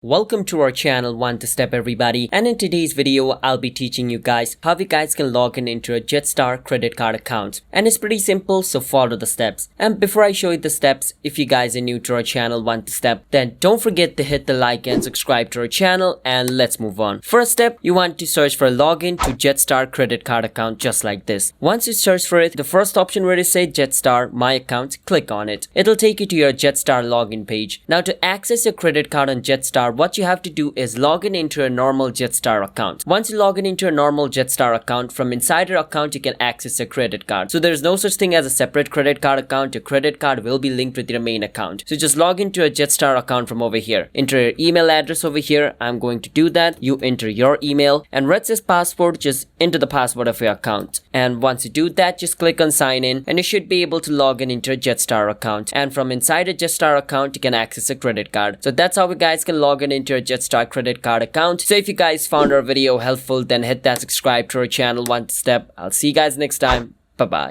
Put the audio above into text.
Welcome to our channel One Step everybody, and in today's video I'll be teaching you guys how you guys can log in into a Jetstar credit card account, and it's pretty simple, so follow the steps. And before I show you the steps, if you guys are new to our channel One Step, then don't forget to hit the like and subscribe to our channel, and let's move on. First step, you want to search for a login to Jetstar credit card account just like this. Once you search for it, the first option where it says Jetstar My Account, click on it. It'll take you to your Jetstar login page. Now to access your credit card on Jetstar, what you have to do is log in into a normal Jetstar account. Once you log in into a normal Jetstar account, from inside your account you can access your credit card. So there's no such thing as a separate credit card account. Your credit card will be linked with your main account. So just log into a Jetstar account from over here. Enter your email address over here. I'm going to do that. You enter your email, and where it says password, just enter the password of your account. And once you do that, just click on sign in, and you should be able to log in into a Jetstar account. And from inside a Jetstar account you can access a credit card. So that's how you guys can log in into a Jetstar credit card account. So if you guys found our video helpful, then hit that subscribe to our channel One Step. I'll see you guys next time. Bye bye.